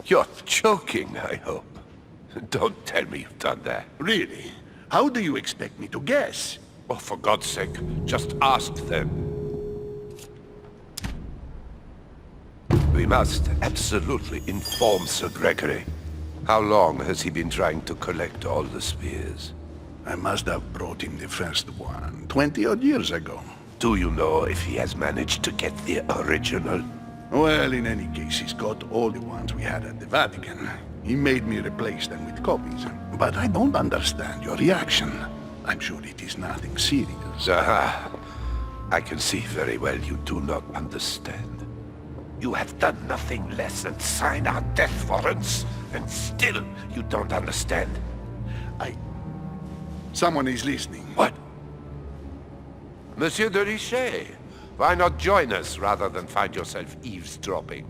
You're joking, I hope. Don't tell me you've done that. Really? How do you expect me to guess? Oh, for God's sake, just ask them. We must absolutely inform Sir Gregory. How long has he been trying to collect all the spears? I must have brought him the first one 20-odd years ago. Do you know if he has managed to get the original? Well, in any case, he's got all the ones we had at the Vatican. He made me replace them with copies. But I don't understand your reaction. I'm sure it is nothing serious. Aha. I can see very well you do not understand. You have done nothing less than sign our death warrants, and still you don't understand. Someone is listening. What? Monsieur de Richet, why not join us rather than find yourself eavesdropping?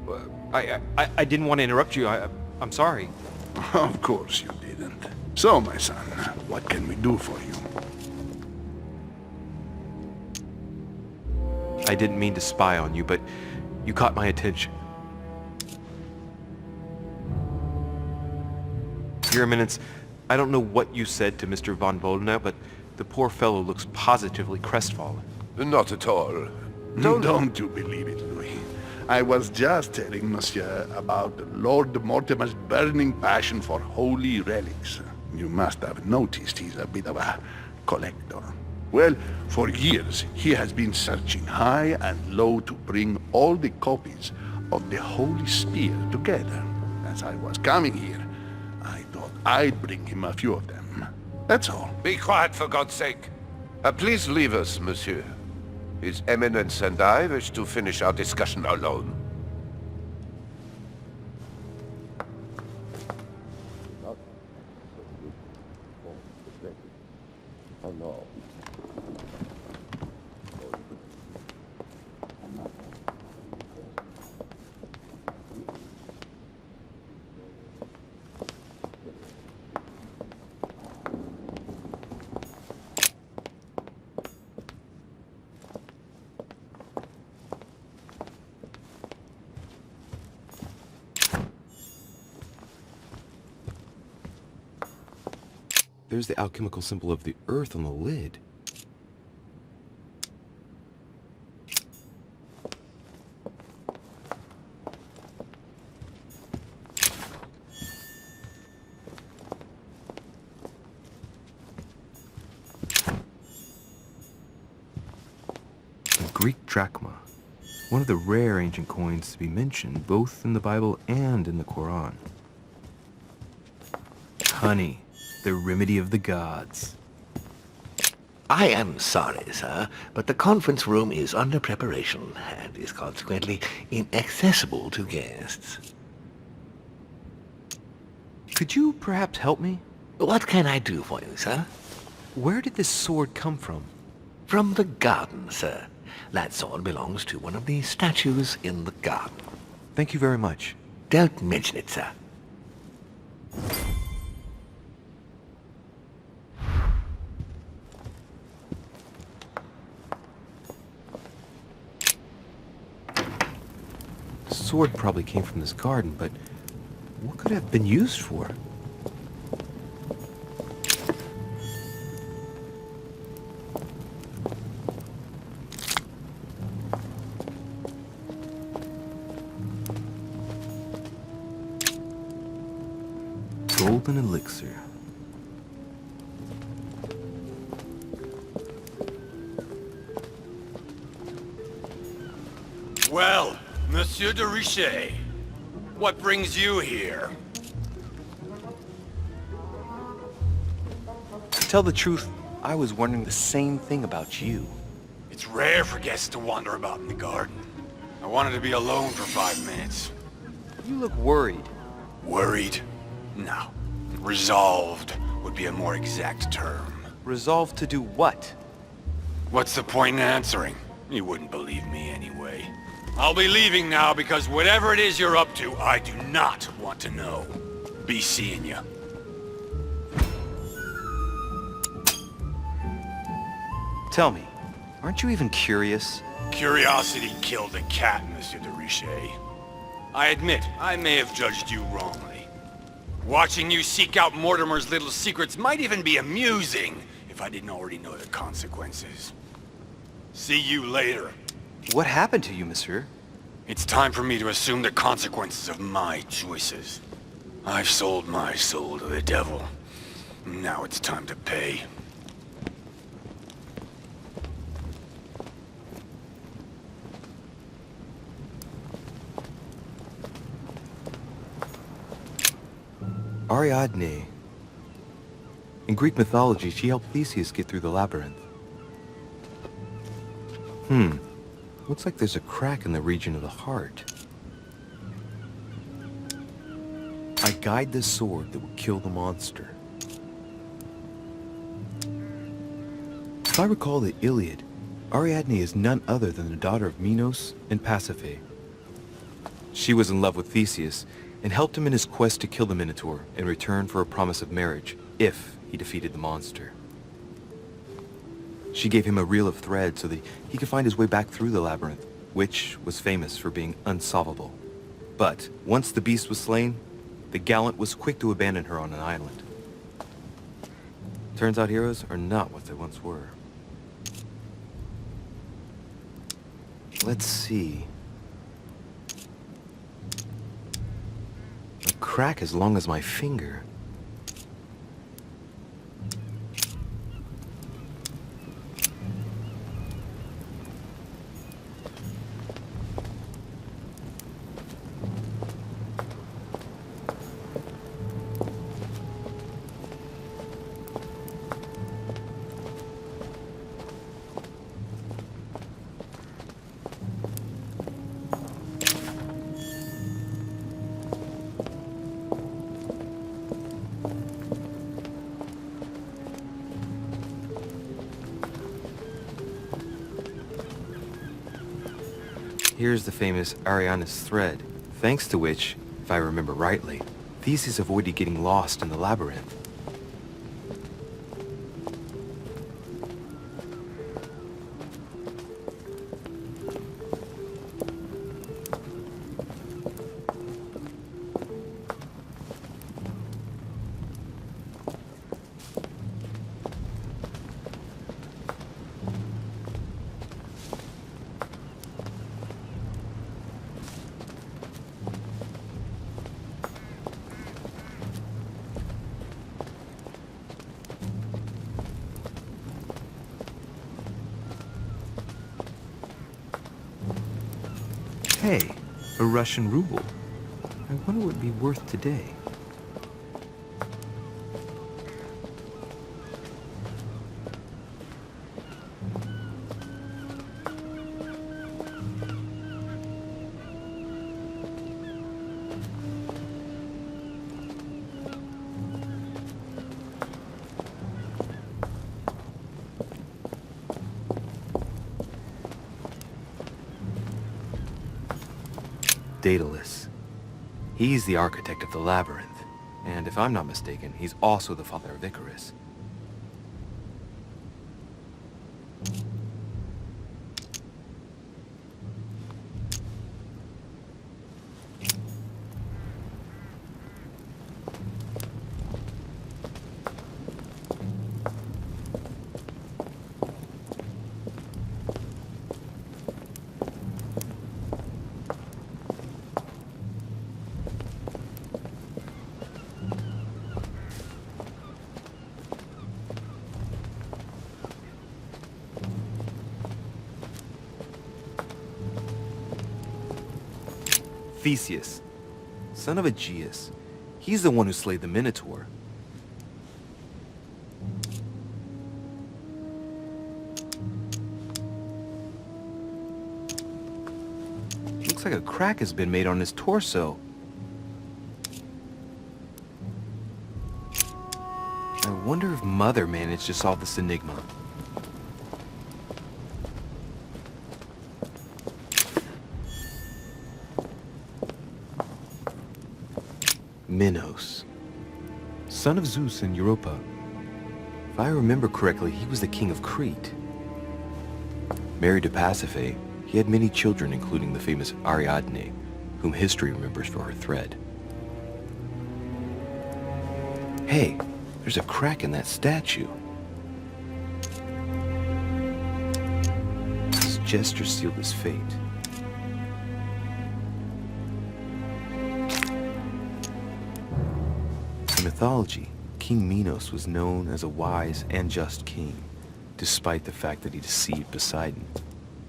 Well, I didn't want to interrupt you. I'm sorry. Of course you didn't. So, my son, what can we do for you? I didn't mean to spy on you, but you caught my attention. Your Eminence, I don't know what you said to Mr. von Boldena, but the poor fellow looks positively crestfallen. Not at all. Don't you believe it, Louis. I was just telling Monsieur about Lord Mortimer's burning passion for holy relics. You must have noticed he's a bit of a collector. Well, for years he has been searching high and low to bring all the copies of the Holy Spear together. As I was coming here, I thought I'd bring him a few of them. That's all. Be quiet, for God's sake. Please leave us, monsieur. His Eminence and I wish to finish our discussion alone. There's the alchemical symbol of the earth on the lid. A Greek drachma. One of the rare ancient coins to be mentioned both in the Bible and in the Quran. Honey. The remedy of the gods. I am sorry, sir, but the conference room is under preparation and is consequently inaccessible to guests. Could you perhaps help me? What can I do for you, sir? Where did this sword come from? From the garden, sir. That sword belongs to one of the statues in the garden. Thank you very much. Don't mention it, sir. The sword probably came from this garden, but what could it have been used for? Golden elixir. Well, Monsieur de Richet, what brings you here? To tell the truth, I was wondering the same thing about you. It's rare for guests to wander about in the garden. I wanted to be alone for 5 minutes. You look worried. Worried? No. Resolved would be a more exact term. Resolved to do what? What's the point in answering? You wouldn't believe me anyway. I'll be leaving now because whatever it is you're up to, I do not want to know. Be seeing ya. Tell me, aren't you even curious? Curiosity killed the cat, Monsieur de Richet. I admit, I may have judged you wrongly. Watching you seek out Mortimer's little secrets might even be amusing, if I didn't already know the consequences. See you later. What happened to you, monsieur? It's time for me to assume the consequences of my choices. I've sold my soul to the devil. Now it's time to pay. Ariadne. In Greek mythology, she helped Theseus get through the labyrinth. Looks like there's a crack in the region of the heart. I guide the sword that will kill the monster. If I recall the Iliad, Ariadne is none other than the daughter of Minos and Pasiphae. She was in love with Theseus and helped him in his quest to kill the Minotaur in return for a promise of marriage if he defeated the monster. She gave him a reel of thread so that he could find his way back through the labyrinth, which was famous for being unsolvable. But once the beast was slain, the gallant was quick to abandon her on an island. Turns out heroes are not what they once were. Let's see. A crack as long as my finger. Here's the famous Ariadne's thread, thanks to which, if I remember rightly, Theseus avoided getting lost in the labyrinth. Hey, a Russian ruble. I wonder what it'd be worth today. Daedalus. He's the architect of the labyrinth, and if I'm not mistaken, he's also the father of Icarus. Theseus, son of Aegeus. He's the one who slayed the Minotaur. Looks like a crack has been made on his torso. I wonder if Mother managed to solve this enigma. Minos, son of Zeus and Europa. If I remember correctly, he was the king of Crete. Married to Pasiphae, he had many children, including the famous Ariadne. whom history remembers for her thread. Hey, there's a crack in that statue. His gesture sealed his fate. In mythology, King Minos was known as a wise and just king, despite the fact that he deceived Poseidon.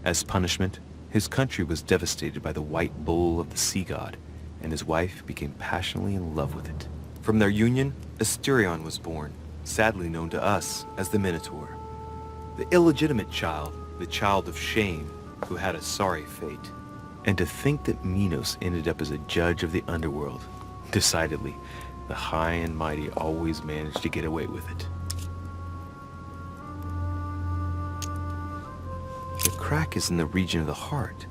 As punishment, his country was devastated by the white bull of the sea god, and his wife became passionately in love with it. From their union, Asterion was born, sadly known to us as the Minotaur. The illegitimate child, the child of shame, who had a sorry fate. And to think that Minos ended up as a judge of the underworld. Decidedly, the high and mighty always managed to get away with it. The crack is in the region of the heart.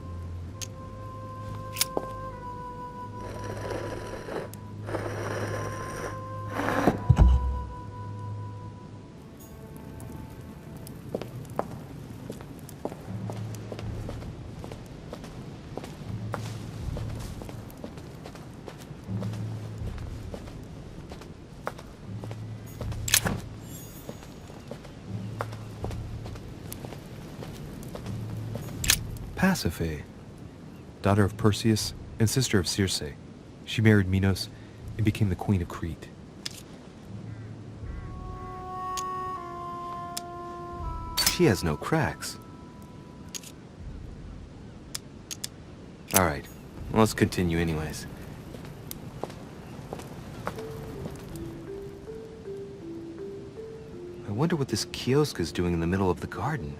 Pasiphae, daughter of Perseus and sister of Circe. She married Minos and became the queen of Crete. She has no cracks. Alright, well, let's continue anyways. I wonder what this kiosk is doing in the middle of the garden.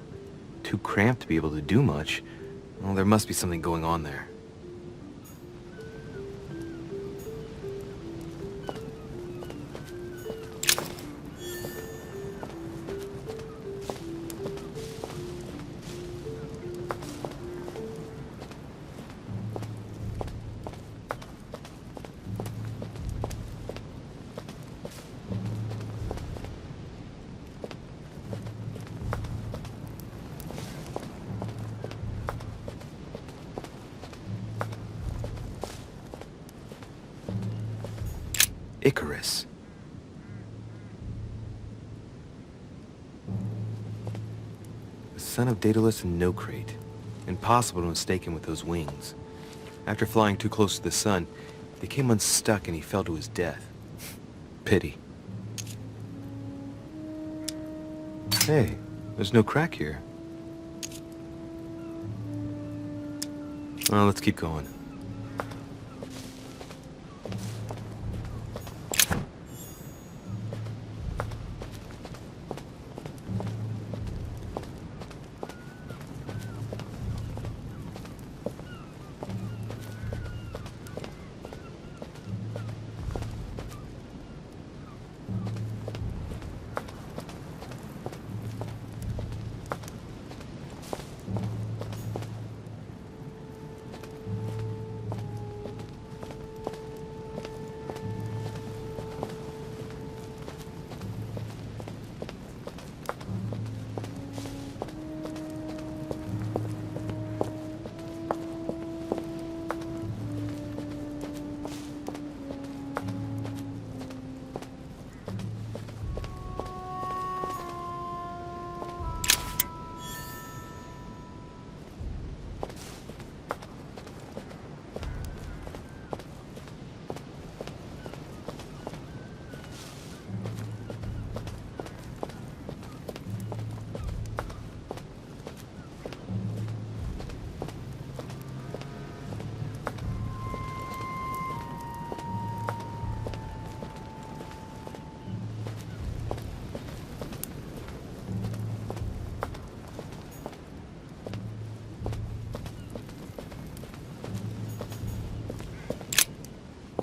Too cramped to be able to do much. Well, there must be something going on there. Icarus. The son of Daedalus and Nocrate. Impossible to mistake him with those wings. After flying too close to the sun, they came unstuck and he fell to his death. Pity. Hey, there's no crack here. Well, let's keep going.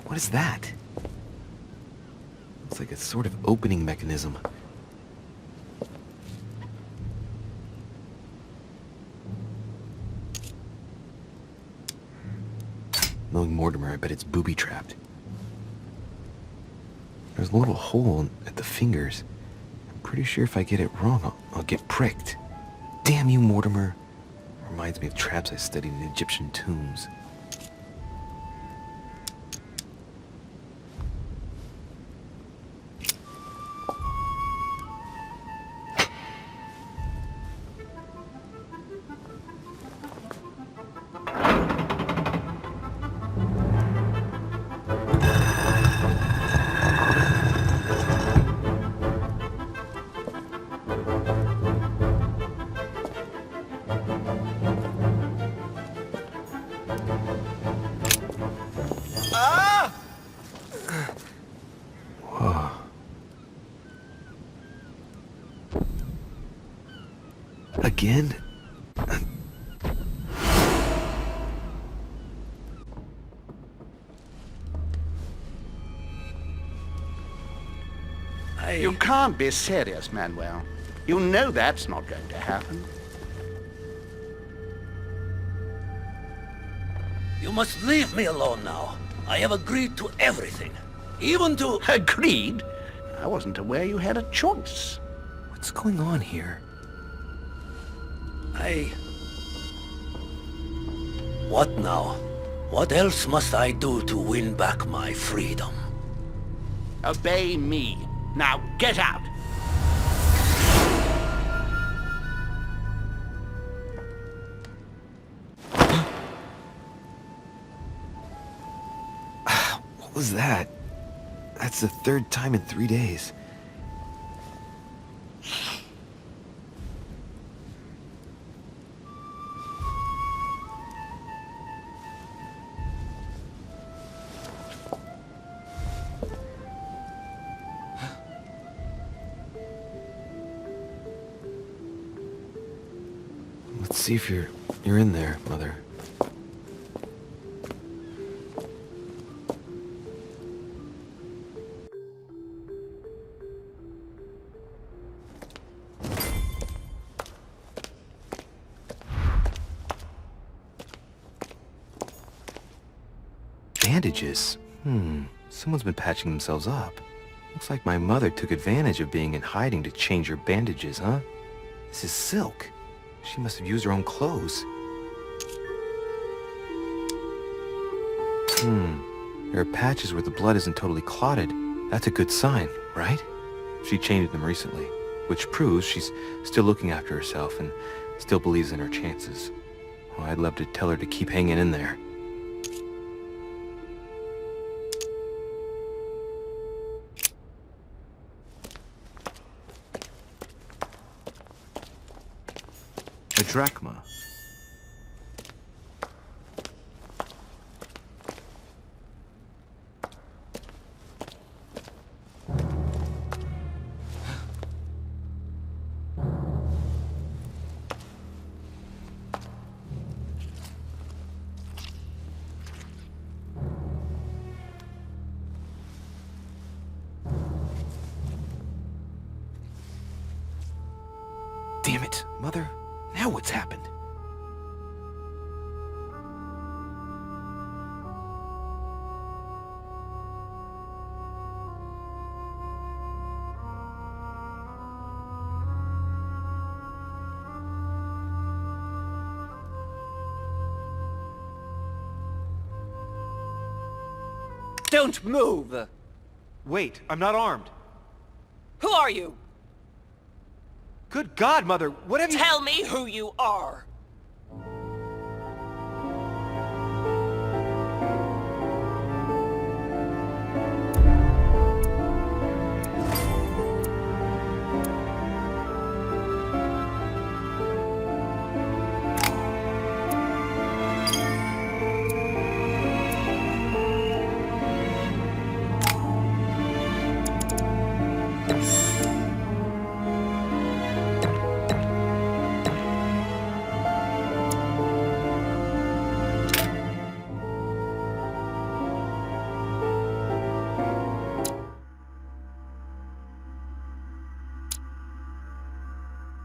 What is that? It's like a sort of opening mechanism. Knowing Mortimer, I bet it's booby-trapped. There's a little hole at the fingers. I'm pretty sure if I get it wrong, I'll get pricked. Damn you, Mortimer. Reminds me of traps I studied in Egyptian tombs. again? You can't be serious, Manuel. You know that's not going to happen. You must leave me alone now. I have agreed to everything. Even to... Agreed? I wasn't aware you had a choice. What's going on here? What now? What else must I do to win back my freedom? Obey me. Now get out! What was that? That's the third time in 3 days. Let's see if you're in there, Mother. Bandages? Someone's been patching themselves up. Looks like my mother took advantage of being in hiding to change her bandages, huh? This is silk. She must have used her own clothes. There are patches where the blood isn't totally clotted. That's a good sign, right? She changed them recently, which proves she's still looking after herself and still believes in her chances. Well, I'd love to tell her to keep hanging in there. A drachma. Damn it, Mother. Now what's happened? Don't move! Wait, I'm not armed. Who are you? Good God, Mother, what have you... Tell me who you are.